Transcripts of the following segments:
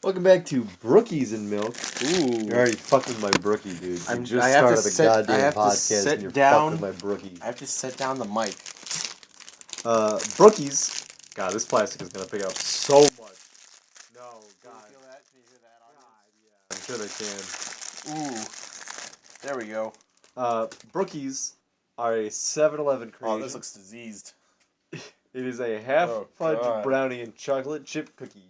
Welcome back to Brookies and Milk. Ooh. You're already fucking my brookie, dude. You I just have to started the sit- I goddamn have to podcast sit and you're down. fucking my brookie. I have to set down the mic. Brookies. God, this plastic is gonna pick up so much. No, God. Can you feel that? Can you hear that? I'm sure they can. Ooh. There we go. Brookies are a 7-Eleven creation. Oh, this looks diseased. It is a half fudge God. brownie and chocolate chip cookie.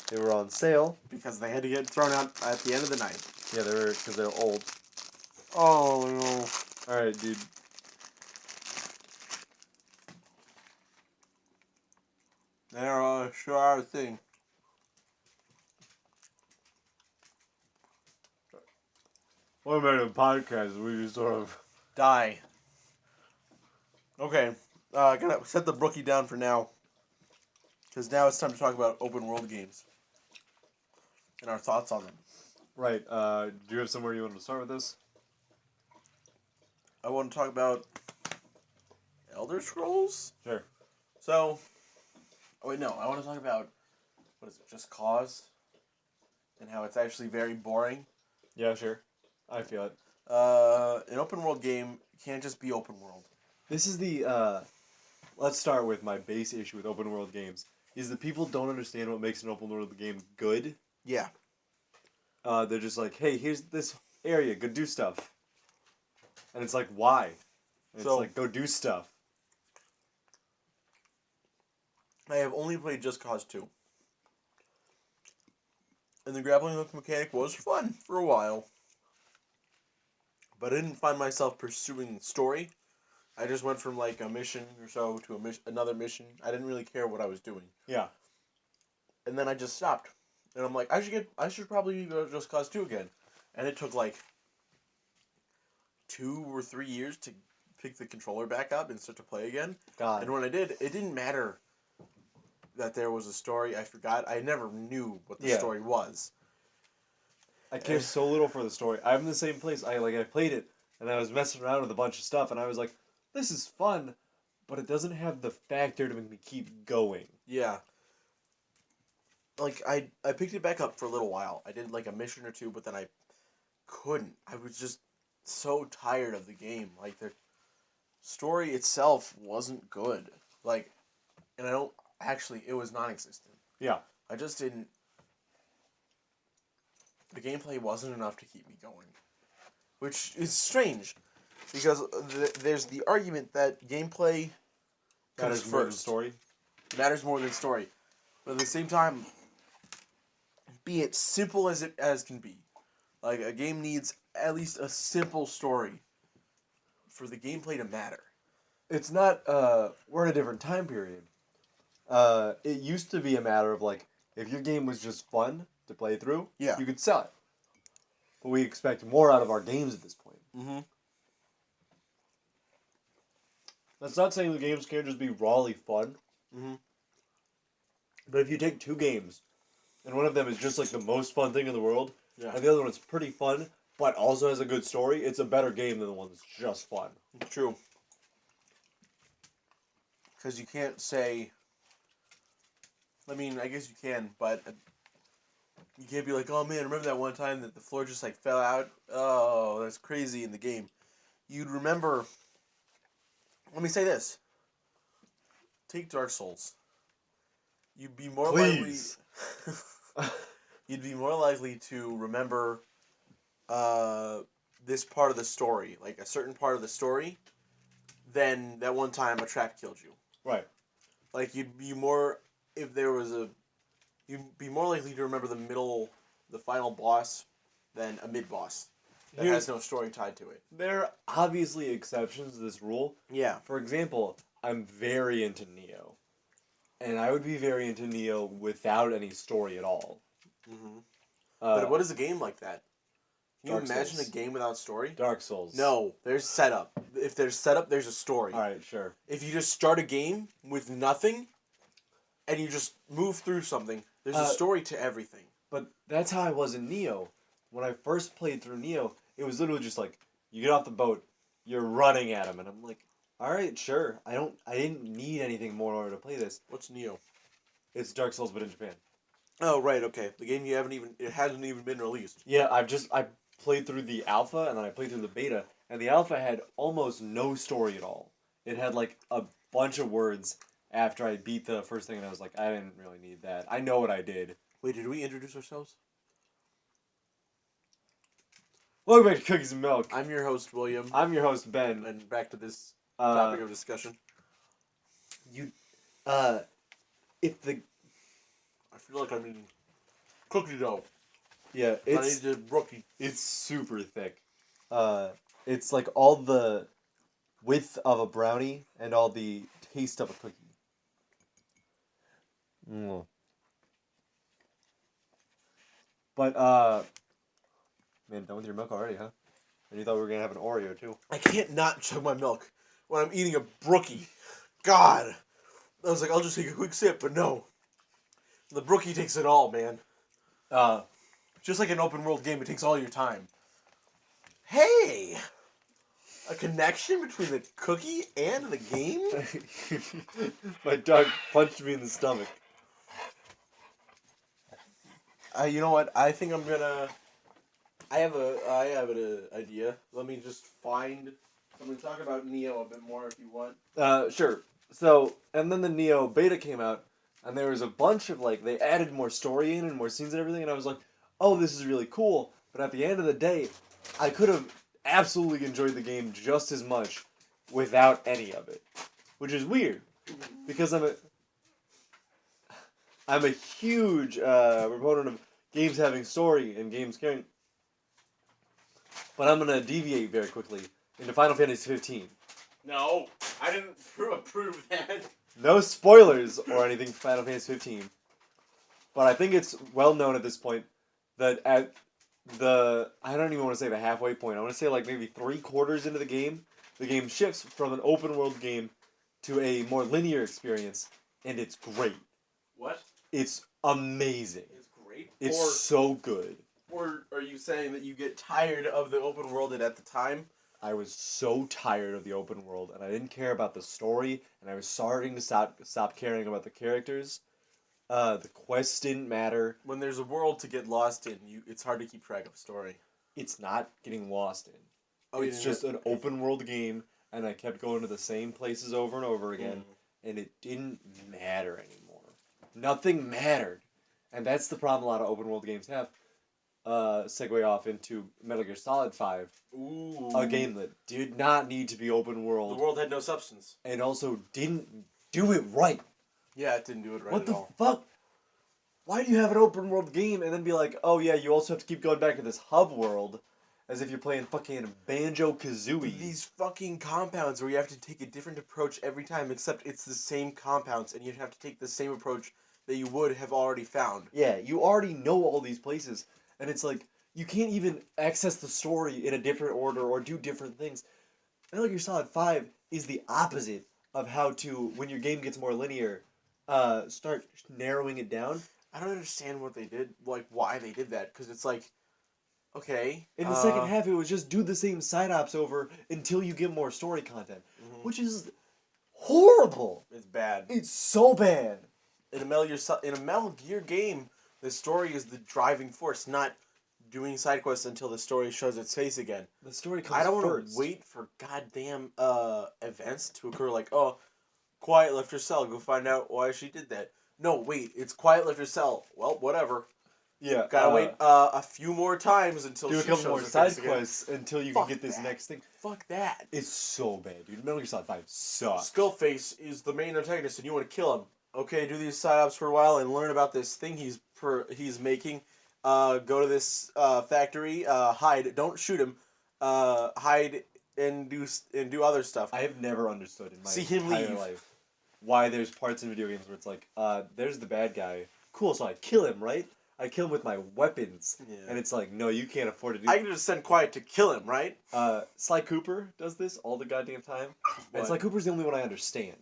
They were on sale. Because they had to get thrown out at the end of the night. Yeah, because they're old. Oh, no. All right, dude. They're sure are a thing. What about a podcast? We just sort of Die. Okay. Gonna set the brookie down for now. Because now it's time to talk about open world games. And our thoughts on them. Right. Do you have somewhere you want to start with this? I want to talk about Elder Scrolls? Sure. So, I want to talk about, what is it, Just Cause? And how it's actually very boring. Yeah, sure. I feel it. An open world game can't just be open world. This is the, let's start with my base issue with open world games, is that people don't understand what makes an open world game good. Yeah. They're just like, hey, here's this area, go do stuff. And it's like, why? And So- it's like, go do stuff. I have only played Just Cause 2. And the grappling hook mechanic was fun for a while. But I didn't find myself pursuing the story. I just went from like a mission or so to another mission. I didn't really care what I was doing. Yeah. And then I just stopped. And I'm like, I should probably go to Just Cause 2 again. And it took like 2 or 3 years to pick the controller back up and start to play again. God. And when I did, it didn't matter that there was a story. I forgot. I never knew what the story was. I care so little for the story. I'm in the same place. I played it, and I was messing around with a bunch of stuff, and I was like, this is fun, but it doesn't have the factor to make me keep going. Yeah. Like, I picked it back up for a little while. I did like a mission or two, but then I couldn't. I was just so tired of the game. Like, the story itself wasn't good. Like, and I don't... Actually, it was non-existent. Yeah. I just didn't... The gameplay wasn't enough to keep me going. Which is strange. Because there's the argument that gameplay comes Matters more than first. story. Matters more than story. But at the same time, be it simple as can be. Like, a game needs at least a simple story for the gameplay to matter. It's not, we're in a different time period. It used to be a matter of, like, if your game was just fun to play through, Yeah. you could sell it. But we expect more out of our games at this point. Mm-hmm. That's not saying the games can't just be rawly fun. Mm-hmm. But if you take two games, and one of them is just, like, the most fun thing in the world, Yeah. and the other one is pretty fun, but also has a good story, it's a better game than the one that's just fun. It's true. Because you can't say... I mean, I guess you can, but... You can't be like, oh man, remember that one time that the floor just like fell out? Oh, that's crazy in the game. You'd remember... Let me say this. Take Dark Souls. You'd be more Please. likely... You'd be more likely to remember this part of the story, like a certain part of the story, than that one time a trap killed you. Right. Like, you'd be more... If there was a... You'd be more likely to remember the final boss, than a mid-boss that has no story tied to it. There are obviously exceptions to this rule. Yeah. For example, I'm very into Neo. And I would be very into Neo without any story at all. Mm-hmm. But what is a game like that? Can you Dark imagine Souls. a game without story? Dark Souls. No, there's setup. If there's setup, there's a story. Alright, sure. If you just start a game with nothing, and you just move through something, there's a story to everything. But that's how I was in Neo. When I first played through Neo, it was literally just like, you get off the boat, you're running at him, and I'm like, alright, sure. I didn't need anything more in order to play this. What's Neo? It's Dark Souls, but in Japan. Oh, right, okay. The game it hasn't even been released. Yeah, I played through the alpha and then I played through the beta, and the alpha had almost no story at all. It had like a bunch of words after I beat the first thing, and I was like, I didn't really need that. I know what I did. Wait, did we introduce ourselves? Welcome back to Cookies and Milk. I'm your host, William. I'm your host, Ben. And back to this Uh, topic of discussion. you, if the I feel like I'm eating cookie dough. yeah, I need the brookie. it's super thick. It's like all the width of a brownie and all the taste of a cookie. Mm. But man, done with your milk already, huh? And you thought we were gonna have an Oreo too. I can't not chug my milk when I'm eating a brookie. God. I was like, I'll just take a quick sip, but no. The brookie takes it all, man. Uh, Just like an open world game, it takes all your time. Hey! A connection between the cookie and the game? my dog punched me in the stomach. You know what? I think I'm gonna. I have an idea. Let me just find. I'm gonna talk about Neo a bit more if you want. Sure. So, and then the Neo beta came out, and there was a bunch of like they added more story in and more scenes and everything, and I was like, oh, this is really cool. But at the end of the day, I could have absolutely enjoyed the game just as much without any of it, which is weird because I'm a huge proponent of games having story and games caring. But I'm gonna deviate very quickly into Final Fantasy 15. No, I didn't approve that. No spoilers or anything for Final Fantasy 15. But I think it's well known at this point that at I don't even want to say the halfway point. I want to say like maybe 3/4 into the game shifts from an open world game to a more linear experience, and it's great. What? It's amazing. It's great. It's so good. Or are you saying that you get tired of the open world and at the time? I was so tired of the open world, and I didn't care about the story, and I was starting to stop caring about the characters. The quests didn't matter. When there's a world to get lost in, it's hard to keep track of story. It's not getting lost in. Oh, it's just an open world game, and I kept going to the same places over and over again, and it didn't matter anymore. Nothing mattered, and that's the problem a lot of open world games have. Segue off into Metal Gear Solid 5. Ooh. A game that did not need to be open world. The world had no substance. And also didn't do it right. Yeah, it didn't do it right What at the all. fuck? Why do you have an open world game and then be like, oh yeah, you also have to keep going back to this hub world as if you're playing fucking Banjo-Kazooie? These fucking compounds where you have to take a different approach every time, except it's the same compounds, and you have to take the same approach that you would have already found. Yeah, you already know all these places, and it's like, you can't even access the story in a different order or do different things. Metal Gear Solid 5 is the opposite of how to, when your game gets more linear, start narrowing it down. I don't understand what they did, like why they did that, because it's like, okay. In the second half, it was just do the same side ops over until you get more story content, which is horrible. It's bad. It's so bad. In a Metal Gear game, the story is the driving force, not doing side quests until the story shows its face again. The story comes I don't first. want to wait for goddamn events to occur. Like, oh, Quiet left her cell. Go find out why she did that. No, wait, it's Quiet left her cell. Well, whatever. Yeah. Gotta wait a few more times until do she a couple shows more her side face again. quests until you Fuck can get this that. next thing. Fuck that. It's so bad, dude. Metal Gear Solid 5 sucks. Skullface is the main antagonist, and you want to kill him. Okay, do these side ops for a while and learn about this thing he's making. Go to this factory. Hide. Don't shoot him. Hide and do other stuff. I have never understood in my See him entire leave. life why there's parts in video games where it's like, there's the bad guy. Cool, so I kill him, right? I kill him with my weapons. Yeah. And it's like, no, you can't afford to do I can just send Quiet to kill him, right? Sly Cooper does this all the goddamn time. And What? Sly Cooper's the only one I understand.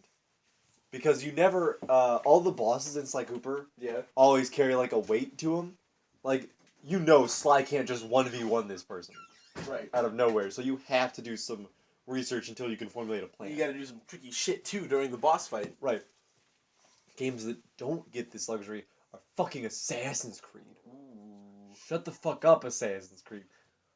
Because you never, all the bosses in Sly Cooper Yeah. always carry like a weight to them. Like, you know Sly can't just 1v1 this person Right. out of nowhere. So you have to do some research until you can formulate a plan. You gotta do some tricky shit too during the boss fight. Right. Games that don't get this luxury are fucking Assassin's Creed. Shut the fuck up, Assassin's Creed.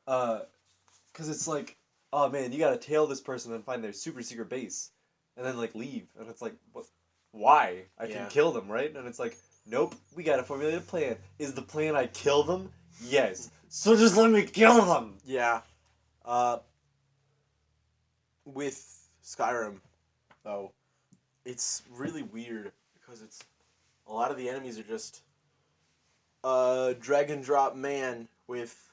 Cause it's like, oh man, you gotta tail this person and find their super secret base, and then like leave, and it's like, what? Why? I can kill them, right? And it's like, nope, we gotta formulate a plan. Is the plan I kill them? Yes. So just let me kill them. Yeah. With Skyrim, though, it's really weird because it's a lot of the enemies are just a drag and drop man with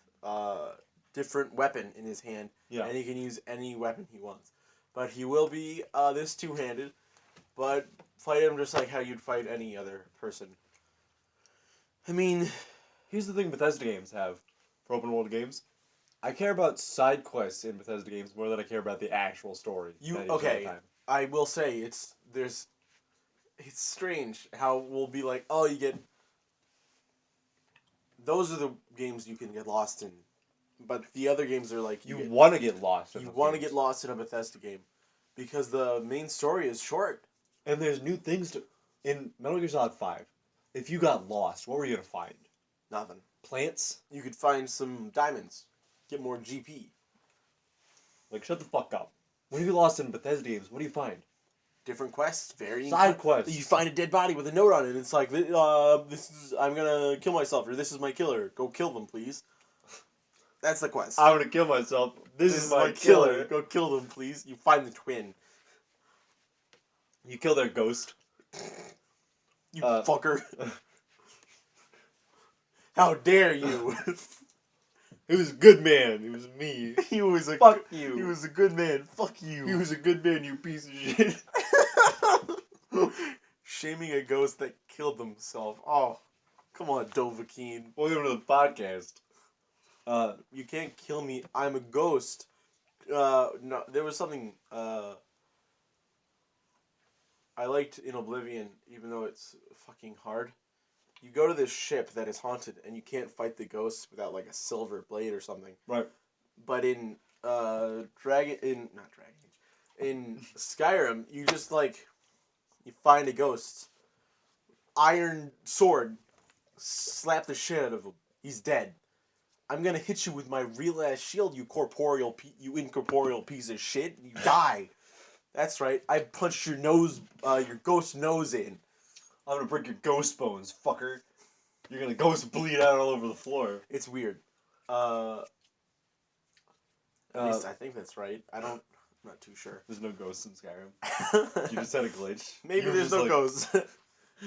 different weapon in his hand, and he can use any weapon he wants. But he will be this two-handed, but fight him just like how you'd fight any other person. I mean, here's the thing Bethesda games have for open world games. I care about side quests in Bethesda games more than I care about the actual story. I will say it's strange how we'll be like, oh, you get. Those are the games you can get lost in, but the other games are like you want to get lost. You want to get lost in a Bethesda game, because the main story is short, and there's new things to. In Metal Gear Solid 5, if you got lost, what were you gonna find? Nothing. Plants. You could find some diamonds. Get more GP. Like, shut the fuck up. When you get lost in Bethesda games, what do you find? Different quests, varying side quests. You find a dead body with a note on it, and it's like, this is I'm gonna kill myself, or this is my killer. Go kill them, please. That's the quest. I'm gonna kill myself. This is my killer. Go kill them, please. You find the twin. You kill their ghost. You fucker. How dare you? He was a good man. It was me. He was a fuck you. He was a good man. Fuck you. He was a good man, you piece of shit. Shaming a ghost that killed himself. Oh, come on, Dovahkiin. Welcome to the podcast. You can't kill me. I'm a ghost. No, there was something I liked in Oblivion, even though it's fucking hard. You go to this ship that is haunted, and you can't fight the ghosts without like a silver blade or something. Right. But in in Skyrim, you just like you find a ghost, iron sword, slap the shit out of him. He's dead. I'm gonna hit you with my real ass shield, you incorporeal piece of shit. You die. That's right. I punched your ghost nose in. I'm gonna break your ghost bones, fucker. You're gonna ghost bleed out all over the floor. It's weird. At least I think that's right. I'm not too sure. There's no ghosts in Skyrim. You just had a glitch. Maybe there's no ghosts.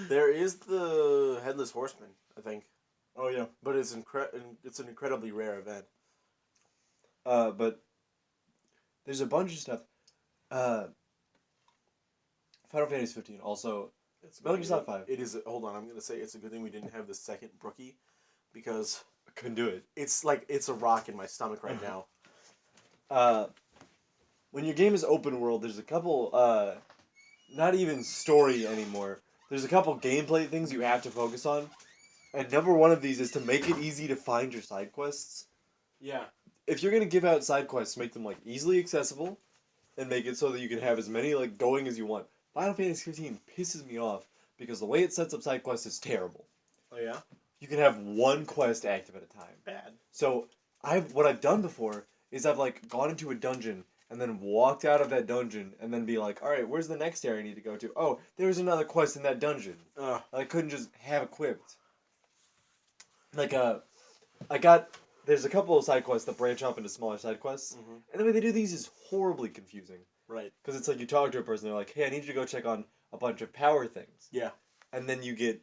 There is the Headless Horseman, I think. Oh yeah. But it's an incredibly rare event. But there's a bunch of stuff. Final Fantasy 15 also. Metal Gear Solid 5. It is. Hold on, I'm gonna say it's a good thing we didn't have the second Brookie, because I couldn't do it. It's like it's a rock in my stomach right now. When your game is open world, there's a couple. Not even story anymore. There's a couple gameplay things you have to focus on, and number one of these is to make it easy to find your side quests. Yeah. If you're gonna give out side quests, make them like easily accessible, and make it so that you can have as many like going as you want. Final Fantasy 15 pisses me off because the way it sets up side quests is terrible. Oh yeah? You can have one quest active at a time. Bad. So what I've done before is I've like gone into a dungeon and then walked out of that dungeon and then be like, all right, where's the next area I need to go to? Oh, there's another quest in that dungeon. I couldn't just have equipped. Like there's a couple of side quests that branch off into smaller side quests, and the way they do these is horribly confusing. Right. Because it's like you talk to a person, they're like, hey, I need you to go check on a bunch of power things. Yeah. And then you get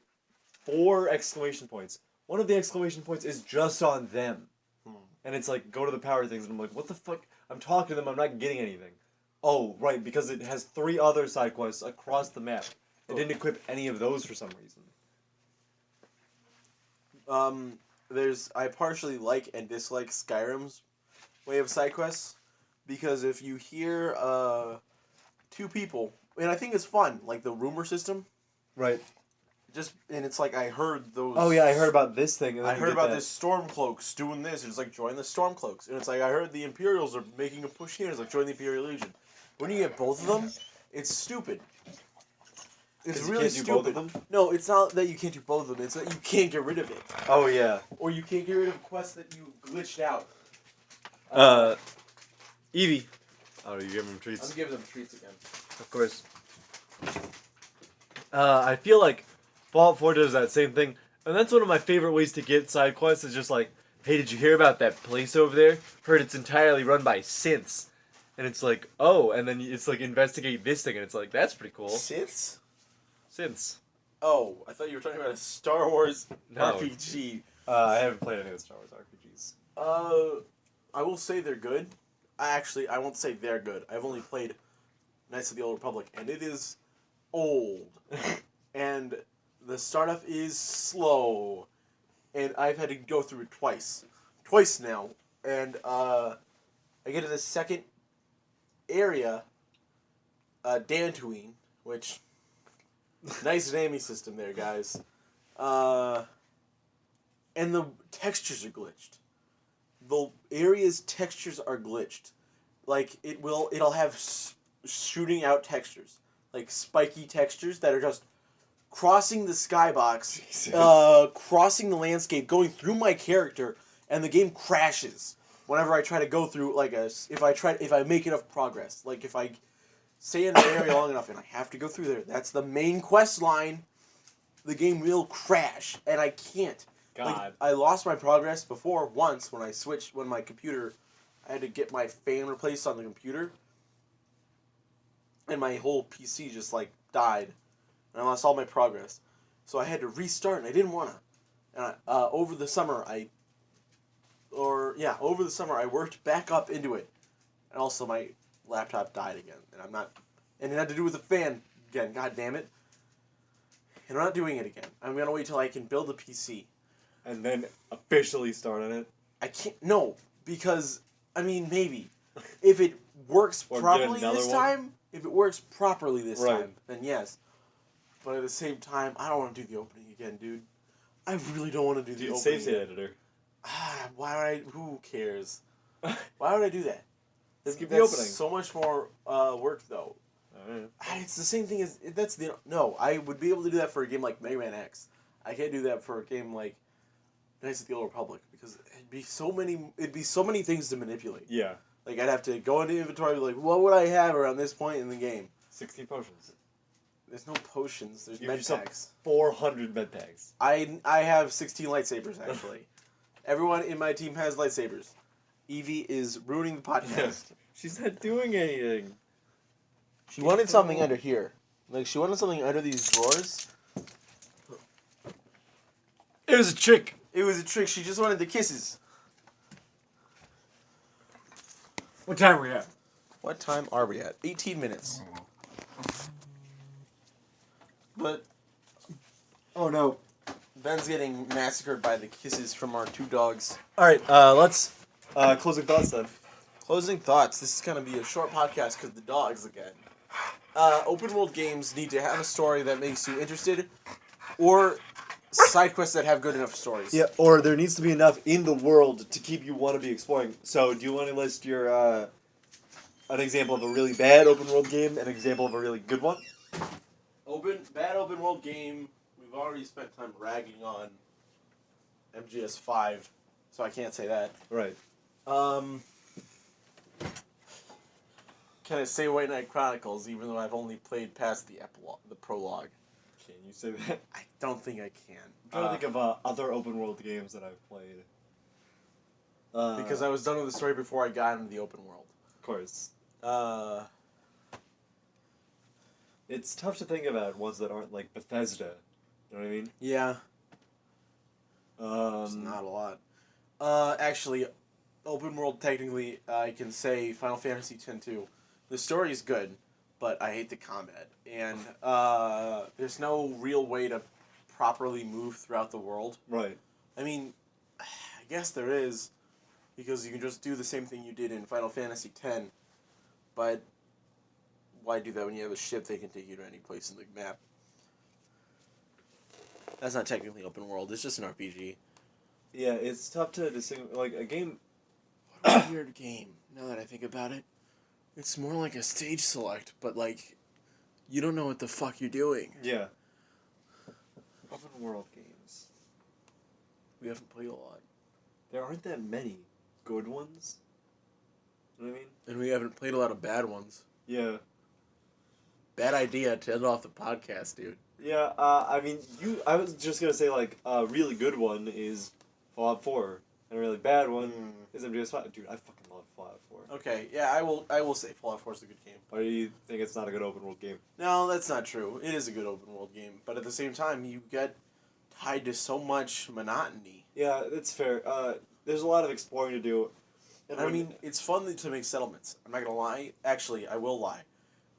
4 exclamation points. One of the exclamation points is just on them. And it's like, go to the power things. And I'm like, what the fuck? I'm talking to them, I'm not getting anything. Oh, right, because it has 3 other side quests across the map. It didn't equip any of those for some reason. I partially like and dislike Skyrim's way of side quests. Because if you hear 2 people, and I think it's fun, like the rumor system. Right. And it's like I heard those. Oh yeah, I heard about this thing. And I heard about this Stormcloaks doing this. And it's like join the Stormcloaks, and it's like I heard the Imperials are making a push here. It's like join the Imperial Legion. When you get both of them, it's stupid. It's 'Cause you really can't do both stupid. of them? No, it's not that you can't do both of them. It's that you can't get rid of it, Oh yeah. or you can't get rid of quests that you glitched out. Evie. Oh, you give him I'm treats. giving them treats again. Of course. I feel like Fallout 4 does that same thing, and that's one of my favorite ways to get side quests. Is just like, hey, did you hear about that place over there? Heard it's entirely run by synths, and it's like, oh, and then it's like investigate this thing, and it's like that's pretty cool. Siths? Synths. Oh, I thought you were talking about a Star Wars No. RPG. I haven't played any of the Star Wars RPGs. I will say they're good. I won't say they're good. I've only played Knights of the Old Republic, and it is old. And the startup is slow. And I've had to go through it twice. Twice now. And I get to the second area, Dantooine, which nice naming system there, guys. And the textures are glitched. The area's textures are glitched. Like it'll have shooting out textures, like spiky textures that are just crossing the skybox, crossing the landscape, going through my character, and the game crashes whenever I try to go through if I make enough progress. Like if I stay in an area long enough and I have to go through there, that's the main quest line. The game will crash, and I can't. God. Like, I lost my progress before once when my computer, I had to get my fan replaced on the computer, and my whole PC just like died, and I lost all my progress. So I had to restart, and I didn't wanna. And over the summer I worked back up into it, and also my laptop died again, and it had to do with the fan again. God damn it! And I'm not doing it again. I'm gonna wait till I can build a PC. And then officially start on it. I can't. No, because maybe if it works Or get properly another this one? time. If it works properly this Right. time, then yes. But at the same time, I don't want to do the opening again, dude. I really don't want to do the Dude, opening. save state again. editor. Why would I? Who cares? Why would I do that? Skip the That's opening. so much more work, though. Alright. It's the same thing as no. I would be able to do that for a game like Mega Man X. I can't do that for a game like Knights of the Old Republic because it'd be so many things to manipulate. Yeah. Like I'd have to go into inventory and be like, what would I have around this point in the game? 16 potions. There's no potions. There's You med yourself- packs. 400 med packs. I have 16 lightsabers actually. Everyone in my team has lightsabers. Evie is ruining the podcast. She's not doing anything. She wanted something under here. Like she wanted something under these drawers. It was a trick. It was a trick. She just wanted the kisses. What time are we at? What time are we at? 18 minutes. But Oh no. Ben's getting massacred by the kisses from our two dogs. Alright, let's closing thoughts then. Closing thoughts. This is going to be a short podcast because the dogs again. Open world games need to have a story that makes you interested, or side quests that have good enough stories. Yeah, or there needs to be enough in the world to keep you want to be exploring. So, do you want to list your an example of a really bad open world game, an example of a really good one? Bad open world game. We've already spent time ragging on MGS5, so I can't say that. Right. Can I say White Knight Chronicles even though I've only played past the prologue? Can you say that? I don't think I can. I'm trying to think of other open world games that I've played. Because I was done with the story before I got into the open world. Of course. Uh, It's tough to think about ones that aren't like Bethesda. You know what I mean? yeah, there's not a lot. Actually, open world technically, I can say Final Fantasy X-2. The story is good, but I hate the combat. And there's no real way to properly move throughout the world. Right. I mean, I guess there is, because you can just do the same thing you did in Final Fantasy X, but why do that when you have a ship that can take you to any place in the map? That's not technically open world, it's just an RPG. Yeah, it's tough to distinguish. Like a game. What a weird game, now that I think about it. It's more like a stage select, but like, you don't know what the fuck you're doing. Yeah. Open world games. We haven't played a lot. There aren't that many good ones. You know what I mean? And we haven't played a lot of bad ones. Yeah. Bad idea to end off the podcast, dude. Yeah, I mean, I was just gonna say, like, a really good one is Fallout 4, and a really bad one is MGS5. Dude, I fucking love Fallout 4. Okay, yeah, I will say Fallout 4 is a good game. Why do you think it's not a good open world game? No, that's not true. It is a good open world game, but at the same time, you get tied to so much monotony. Yeah, that's fair. There's a lot of exploring to do. And I mean, it's fun to make settlements. I'm not gonna lie. Actually, I will lie.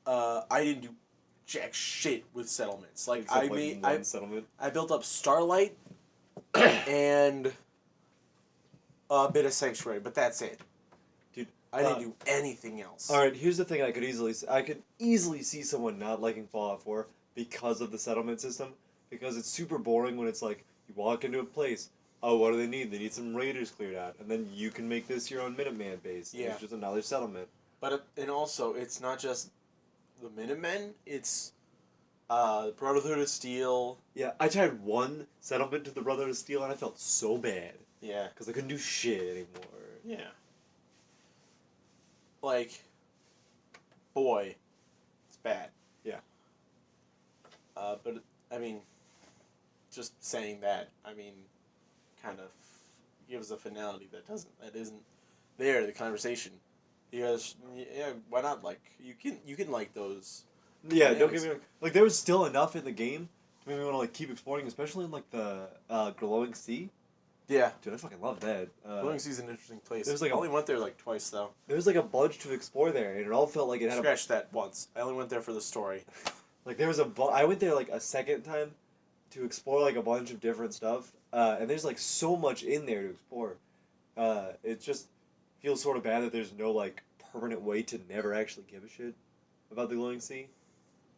I didn't do jack shit with settlements. Like except, one settlement. I built up Starlight and a bit of Sanctuary, but that's it. Dude, I didn't do anything else. All right, here's the thing. I could easily see someone not liking Fallout 4 because of the settlement system. Because it's super boring when it's like you walk into a place. Oh, what do they need? They need some raiders cleared out, and then you can make this your own Minuteman base. Yeah. It's just another settlement. But and also, it's not just the Minutemen. It's the Brotherhood of Steel. Yeah, I tried one settlement to the Brotherhood of Steel, and I felt so bad Yeah. because I couldn't do shit anymore. Yeah. Like, boy, it's bad. Yeah. But I mean, just saying that, I mean, kind of gives a finality that isn't there. The conversation, because yeah, why not? Like, you can like those. Yeah, don't get me wrong. Like, there was still enough in the game to make me want to like keep exploring, especially in like the glowing sea. Yeah. Dude, I fucking love that. Glowing Sea's an interesting place. There's like I only went there like twice though. There was like a bunch to explore there, and it all felt like it had Scratch that once. I only went there for the story. Like there was I went there like a second time to explore like a bunch of different stuff, and there's like so much in there to explore. It just feels sort of bad that there's no like permanent way to never actually give a shit about the glowing sea.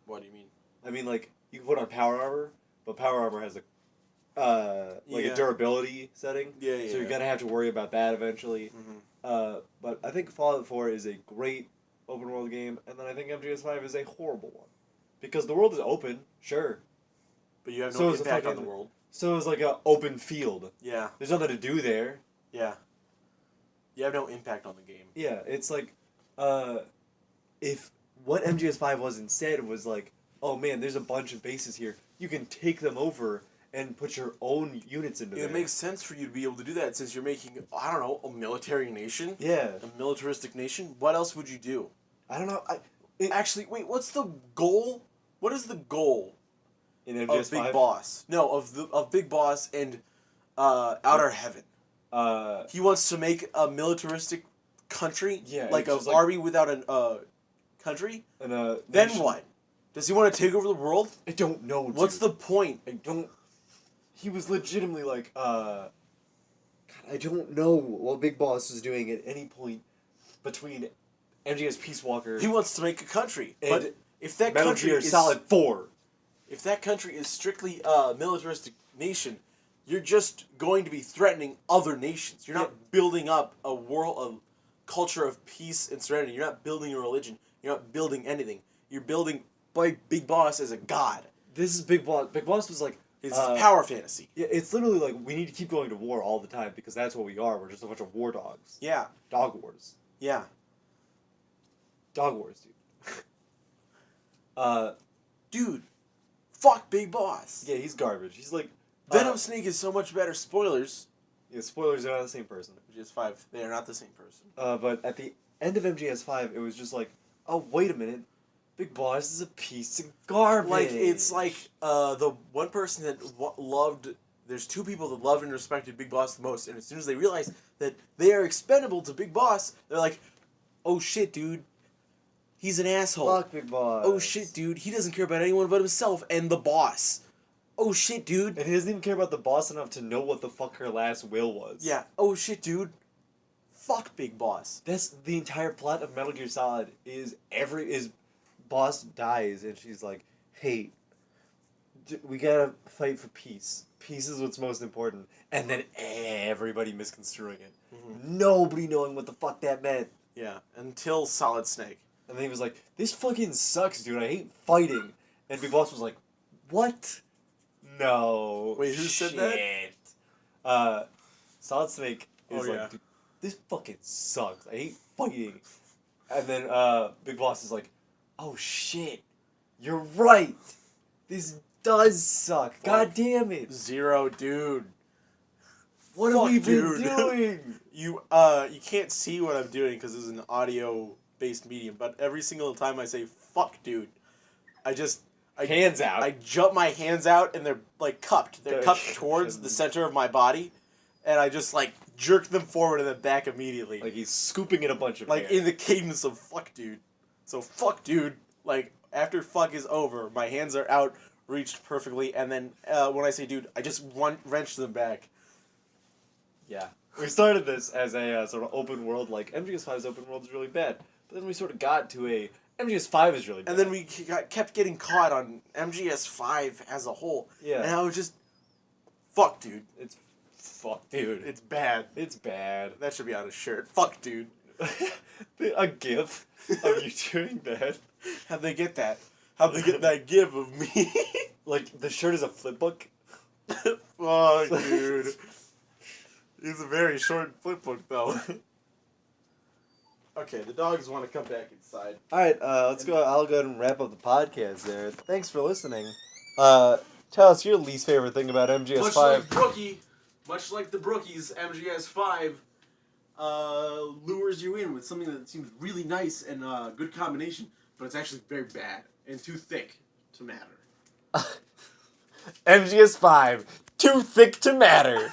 What do you mean? I mean, like you can put on power armor, but power armor has a a durability setting. Yeah, yeah. So you're gonna have to worry about that eventually. Mm-hmm. But I think Fallout 4 is a great open world game, and then I think MGS5 is a horrible one, because the world is open, sure. But you have So no is the impact on fucking- the world. So it's like a open field. Yeah. There's nothing to do there. Yeah. You have no impact on the game. Yeah, it's like, if what MGS5 was instead was like, oh man, there's a bunch of bases here. You can take them over and put your own units into there. It makes sense for you to be able to do that since you're making, I don't know, a military nation? Yeah. A militaristic nation? What else would you do? I don't know. Actually, wait, what's the goal? What is the goal In of MGS5? Big Boss? No, of Big Boss and Outer Heaven. He wants to make a militaristic country? Yeah, Like it's an just like- army without a country? And, Then nation- what? Does he want to take over the world? I don't know. What's dude. the point? I don't. He was legitimately like, God, I don't know what Big Boss is doing at any point between MGS Peace Walker He wants to make a country. and But if that Metal country Gear is Solid 4. if that country is strictly a militaristic nation, you're just going to be threatening other nations. You're not building up a culture of peace and serenity. You're not building a religion. You're not building anything. You're building Big Boss as a god. This is Big Boss. Big Boss was like, It's power fantasy. yeah, it's literally like we need to keep going to war all the time because that's what we are. We're just a bunch of war dogs. Yeah, Dog wars. yeah. Dog wars, dude. Dude, fuck Big Boss. Yeah, he's garbage. He's like Venom Snake is so much better. Spoilers. Yeah, spoilers, they're not the same person. MGS5, they are not the same person. But at the end of MGS5, it was just like, oh, wait a minute. Big Boss is a piece of garbage. Like, it's like the one person that loved... There's two people that loved and respected Big Boss the most, and as soon as they realize that they are expendable to Big Boss, they're like, oh shit, dude. He's an asshole. Fuck Big Boss. Oh shit, dude. He doesn't care about anyone but himself and the boss. Oh shit, dude. And he doesn't even care about the boss enough to know what the fuck her last will was. Yeah. Oh shit, dude. Fuck Big Boss. That's the entire plot of Metal Gear Solid is boss dies and she's like, hey, we gotta fight for peace. Peace is what's most important. And then everybody misconstruing it. Mm-hmm. Nobody knowing what the fuck that meant. Yeah. Until Solid Snake. And then he was like, "This fucking sucks, dude. I hate fighting." And Big Boss was like, "What? No. Wait, who said that? Shit." Solid Snake is Oh, yeah. like, "Dude, this fucking sucks. I hate fighting." And then Big Boss is like, "Oh shit, you're right. This does suck. God damn it. Zero, dude. What Fuck, have we been dude. doing?" You can't see what I'm doing because this is an audio-based medium, but every single time I say "fuck, dude," I Hands out. I jump my hands out and they're like cupped. They're cupped towards the center of my body, and I just like jerk them forward and then back immediately. Like he's scooping in a bunch of Like hair. in the cadence of "fuck, dude." So "fuck, dude." Like after "fuck" is over, my hands are out, reached perfectly, and then when I say "dude," I just wrench them back. Yeah. We started this as a sort of open world, like MGS5's open world is really bad. But then we sort of got to a MGS5 is really bad. And then we kept getting caught on MGS5 as a whole. Yeah. And I was just, fuck, dude. It's fuck, dude. It's bad. It's bad. That should be on a shirt. Fuck, dude. A gif of you doing that. How'd they get that? How'd they get that gif of me? Like, the shirt is a flip book? Fuck, dude. It's a very short flip book, though. Okay, the dogs want to come back inside. Alright, let's go. I'll go ahead and wrap up the podcast there. Thanks for listening. Tell us your least favorite thing about MGS5. Much like the Brookies, MGS5 lures you in with something that seems really nice and good combination, but it's actually very bad and too thick to matter. MGS5, too thick to matter.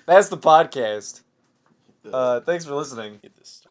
That's the podcast. Thanks for listening. Get this.